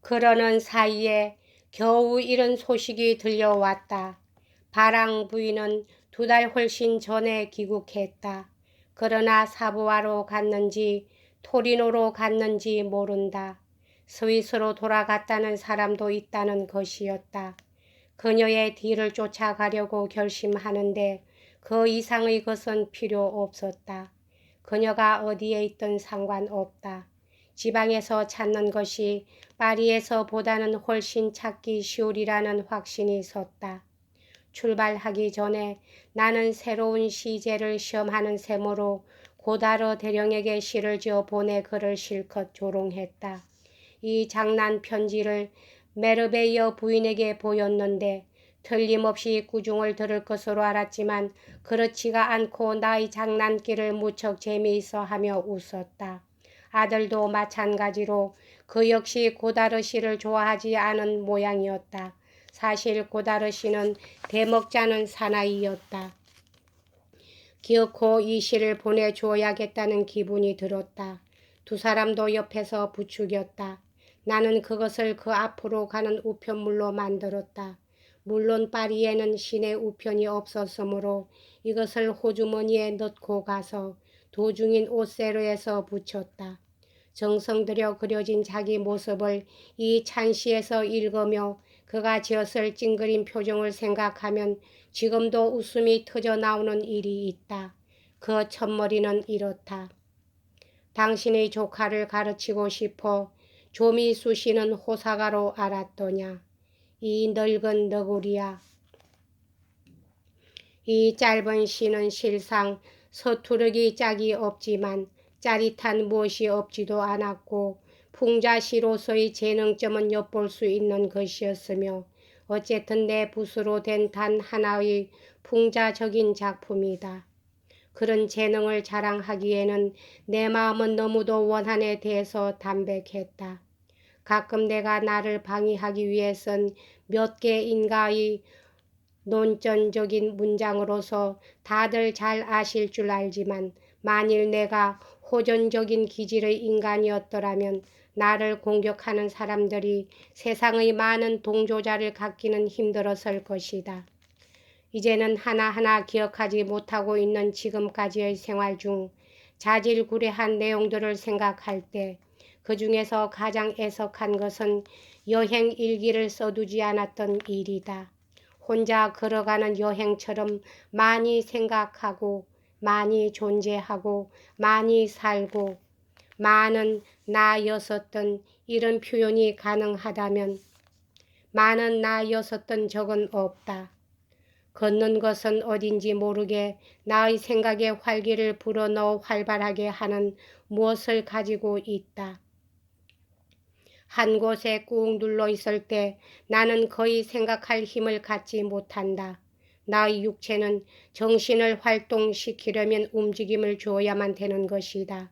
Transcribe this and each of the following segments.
그러는 사이에 겨우 이런 소식이 들려왔다. 바랑 부인은 2달 훨씬 전에 귀국했다. 그러나 사부하러 갔는지 토리노로 갔는지 모른다. 스위스로 돌아갔다는 사람도 있다는 것이었다. 그녀의 뒤를 쫓아가려고 결심하는데 그 이상의 것은 필요 없었다. 그녀가 어디에 있든 상관없다. 지방에서 찾는 것이 파리에서 보다는 훨씬 찾기 쉬우리라는 확신이 섰다. 출발하기 전에 나는 새로운 시제를 시험하는 셈으로 고다르 대령에게 시를 지어 보내 그를 실컷 조롱했다. 이 장난 편지를 메르베이어 부인에게 보였는데 틀림없이 꾸중을 들을 것으로 알았지만 그렇지가 않고 나의 장난기를 무척 재미있어 하며 웃었다. 아들도 마찬가지로 그 역시 고다르 씨를 좋아하지 않은 모양이었다. 사실 고다르 씨는 대먹자는 사나이였다. 기어코 이 시를 보내주어야겠다는 기분이 들었다. 2 사람도 옆에서 부추겼다. 나는 그것을 그 앞으로 가는 우편물로 만들었다. 물론 파리에는 시내 우편이 없었으므로 이것을 호주머니에 넣고 가서 도중인 오세르에서 붙였다. 정성 들여 그려진 자기 모습을 이 찬시에서 읽으며 그가 지었을 찡그린 표정을 생각하면 지금도 웃음이 터져 나오는 일이 있다. 그 첫머리는 이렇다. 당신의 조카를 가르치고 싶어 조미수 씨는 호사가로 알았더냐. 이 늙은 너구리야. 이 짧은 시는 실상 서투르기 짝이 없지만 짜릿한 무엇이 없지도 않았고 풍자시로서의 재능점은 엿볼 수 있는 것이었으며 어쨌든 내 붓으로 된 단 하나의 풍자적인 작품이다. 그런 재능을 자랑하기에는 내 마음은 너무도 원한에 대해서 담백했다. 가끔 내가 나를 방위하기 위해선 몇 개인가의 논전적인 문장으로서 다들 잘 아실 줄 알지만 만일 내가 호전적인 기질의 인간이었더라면 나를 공격하는 사람들이 세상의 많은 동조자를 갖기는 힘들었을 것이다. 이제는 하나하나 기억하지 못하고 있는 지금까지의 생활 중 자질구레한 내용들을 생각할 때 그 중에서 가장 애석한 것은 여행 일기를 써두지 않았던 일이다. 혼자 걸어가는 여행처럼 많이 생각하고 많이 존재하고 많이 살고 많은 나였었던 이런 표현이 가능하다면 많은 나였었던 적은 없다. 걷는 것은 어딘지 모르게 나의 생각에 활기를 불어넣어 활발하게 하는 무엇을 가지고 있다. 한 곳에 꾹 눌러 있을 때 나는 거의 생각할 힘을 갖지 못한다. 나의 육체는 정신을 활동시키려면 움직임을 주어야만 되는 것이다.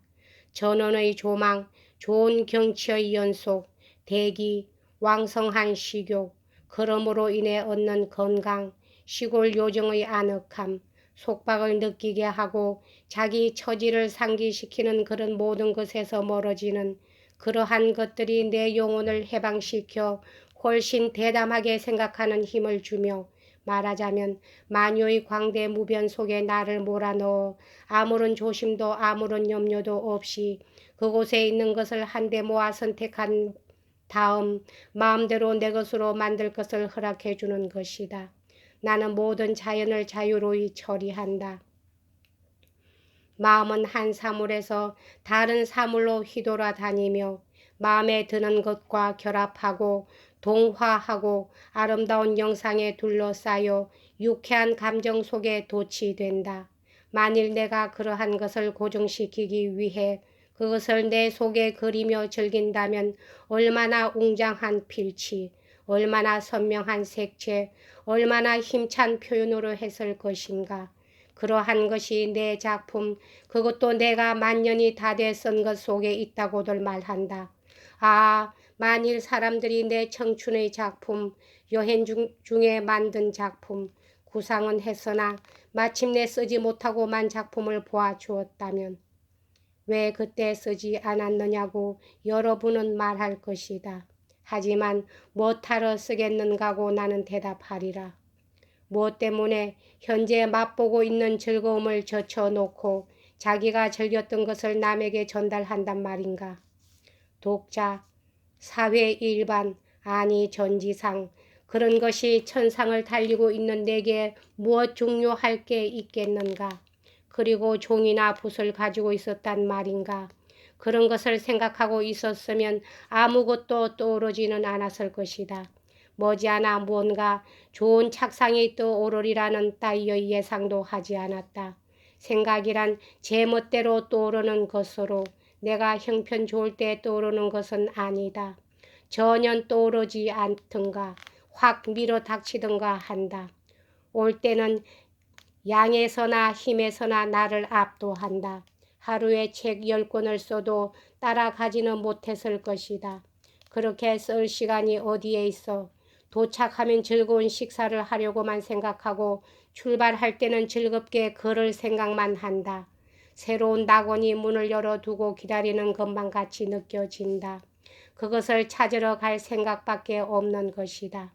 전원의 조망, 좋은 경치의 연속, 대기, 왕성한 식욕, 그러므로 인해 얻는 건강, 시골 요정의 아늑함, 속박을 느끼게 하고 자기 처지를 상기시키는 그런 모든 것에서 멀어지는 그러한 것들이 내 영혼을 해방시켜 훨씬 대담하게 생각하는 힘을 주며 말하자면 만유의 광대 무변 속에 나를 몰아넣어 아무런 조심도 아무런 염려도 없이 그곳에 있는 것을 한데 모아 선택한 다음 마음대로 내 것으로 만들 것을 허락해 주는 것이다. 나는 모든 자연을 자유로이 처리한다. 마음은 한 사물에서 다른 사물로 휘돌아 다니며 마음에 드는 것과 결합하고 동화하고 아름다운 영상에 둘러싸여 유쾌한 감정 속에 도취된다. 만일 내가 그러한 것을 고정시키기 위해 그것을 내 속에 그리며 즐긴다면 얼마나 웅장한 필치, 얼마나 선명한 색채, 얼마나 힘찬 표현으로 했을 것인가. 그러한 것이 내 작품, 그것도 내가 만년이 다 돼 쓴 것 속에 있다고들 말한다. 아, 만일 사람들이 내 청춘의 작품, 여행 중에 만든 작품, 구상은 했으나 마침내 쓰지 못하고만 작품을 보아주었다면 왜 그때 쓰지 않았느냐고 여러분은 말할 것이다. 하지만 뭐하러 쓰겠는가고 나는 대답하리라. 무엇 때문에 현재 맛보고 있는 즐거움을 젖혀놓고 자기가 즐겼던 것을 남에게 전달한단 말인가. 독자, 사회 일반, 아니 전지상, 그런 것이 천상을 달리고 있는 내게 무엇 중요할 게 있겠는가. 그리고 종이나 붓을 가지고 있었단 말인가. 그런 것을 생각하고 있었으면 아무것도 떠오르지는 않았을 것이다. 머지않아 무언가 좋은 착상이 떠오르리라는 따위의 예상도 하지 않았다. 생각이란 제멋대로 떠오르는 것으로 내가 형편 좋을 때 떠오르는 것은 아니다. 전혀 떠오르지 않든가 확 밀어닥치든가 한다. 올 때는 양에서나 힘에서나 나를 압도한다. 하루에 책 10권을 써도 따라가지는 못했을 것이다. 그렇게 쓸 시간이 어디에 있어. 도착하면 즐거운 식사를 하려고만 생각하고 출발할 때는 즐겁게 걸을 생각만 한다. 새로운 낙원이 문을 열어두고 기다리는 것만 같이 느껴진다. 그것을 찾으러 갈 생각밖에 없는 것이다.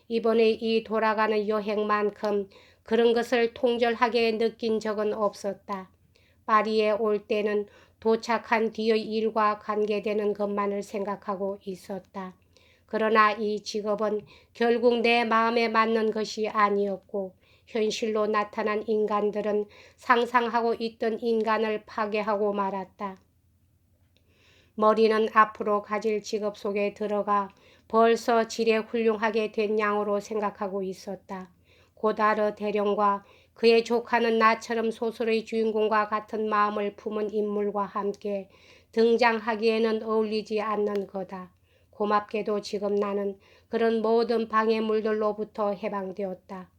이번에 이 돌아가는 여행만큼 그런 것을 통절하게 느낀 적은 없었다. 파리에 올 때는 도착한 뒤의 일과 관계되는 것만을 생각하고 있었다. 그러나 이 직업은 결국 내 마음에 맞는 것이 아니었고 현실로 나타난 인간들은 상상하고 있던 인간을 파괴하고 말았다. 머리는 앞으로 가질 직업 속에 들어가 벌써 지레 훌륭하게 된 양으로 생각하고 있었다. 고다르 대령과 그의 조카는 나처럼 소설의 주인공과 같은 마음을 품은 인물과 함께 등장하기에는 어울리지 않는 거다. 고맙게도 지금 나는 그런 모든 방해물들로부터 해방되었다.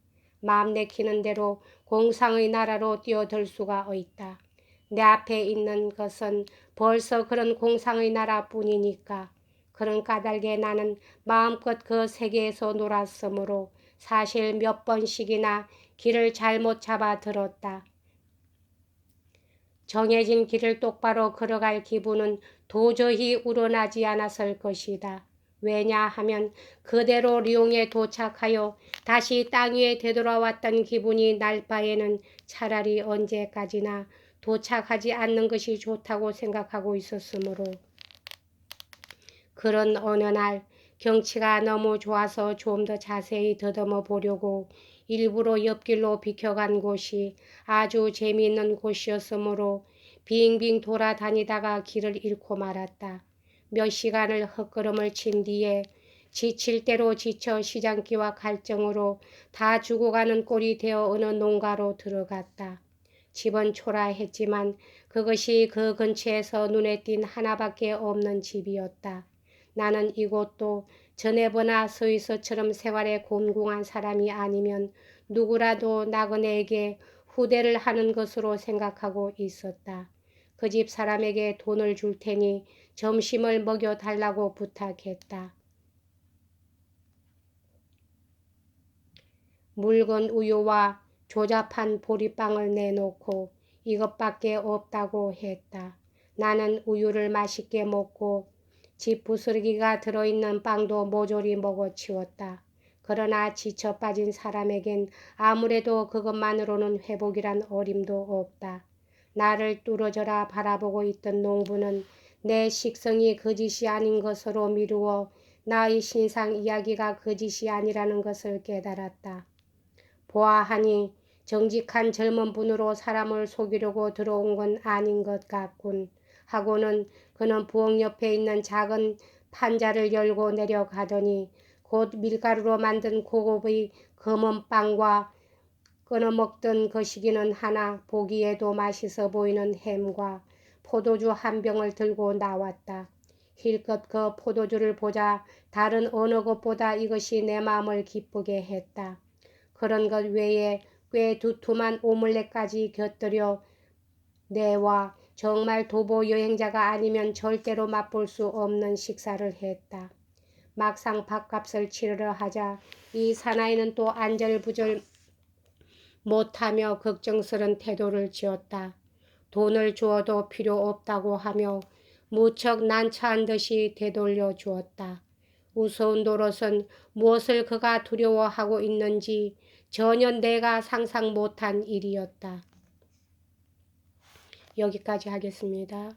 마음 내키는 대로 공상의 나라로 뛰어들 수가 있다. 내 앞에 있는 것은 벌써 그런 공상의 나라뿐이니까. 그런 까닭에 나는 마음껏 그 세계에서 놀았으므로 사실 몇 번씩이나 길을 잘못 잡아 들었다. 정해진 길을 똑바로 걸어갈 기분은 도저히 우러나지 않았을 것이다. 왜냐하면 그대로 리옹에 도착하여 다시 땅 위에 되돌아왔던 기분이 날 바에는 차라리 언제까지나 도착하지 않는 것이 좋다고 생각하고 있었으므로. 그런 어느 날 경치가 너무 좋아서 좀 더 자세히 더듬어 보려고 일부러 옆길로 비켜간 곳이 아주 재미있는 곳이었으므로 빙빙 돌아다니다가 길을 잃고 말았다. 몇 시간을 헛걸음을 친 뒤에 지칠 대로 지쳐 시장기와 갈증으로 다 죽어가는 꼴이 되어 어느 농가로 들어갔다. 집은 초라했지만 그것이 그 근처에서 눈에 띈 하나밖에 없는 집이었다. 나는 이곳도 전에 보나 서유서처럼 생활에 곤궁한 사람이 아니면 누구라도 나그네에게 후대를 하는 것으로 생각하고 있었다. 그 집 사람에게 돈을 줄 테니 점심을 먹여달라고 부탁했다. 묽은 우유와 조잡한 보리빵을 내놓고 이것밖에 없다고 했다. 나는 우유를 맛있게 먹고 집 부스러기가 들어있는 빵도 모조리 먹어치웠다. 그러나 지쳐 빠진 사람에겐 아무래도 그것만으로는 회복이란 어림도 없다. 나를 뚫어져라 바라보고 있던 농부는 내 식성이 거짓이 아닌 것으로 미루어 나의 신상 이야기가 거짓이 아니라는 것을 깨달았다. 보아하니 정직한 젊은 분으로 사람을 속이려고 들어온 건 아닌 것 같군 하고는 그는 부엌 옆에 있는 작은 판자를 열고 내려가더니 곧 밀가루로 만든 고급의 검은 빵과 끊어먹던 거시기는 하나 보기에도 맛있어 보이는 햄과 포도주 한 병을 들고 나왔다. 힐끗 그 포도주를 보자 다른 어느 것보다 이것이 내 마음을 기쁘게 했다. 그런 것 외에 꽤 두툼한 오믈렛까지 곁들여 내와 정말 도보 여행자가 아니면 절대로 맛볼 수 없는 식사를 했다. 막상 밥값을 치르려 하자 이 사나이는 또 안절부절 못하며 걱정스런 태도를 지었다. 돈을 주어도 필요 없다고 하며 무척 난처한 듯이 되돌려 주었다. 우스운 노릇은 무엇을 그가 두려워하고 있는지 전혀 내가 상상 못한 일이었다. 여기까지 하겠습니다.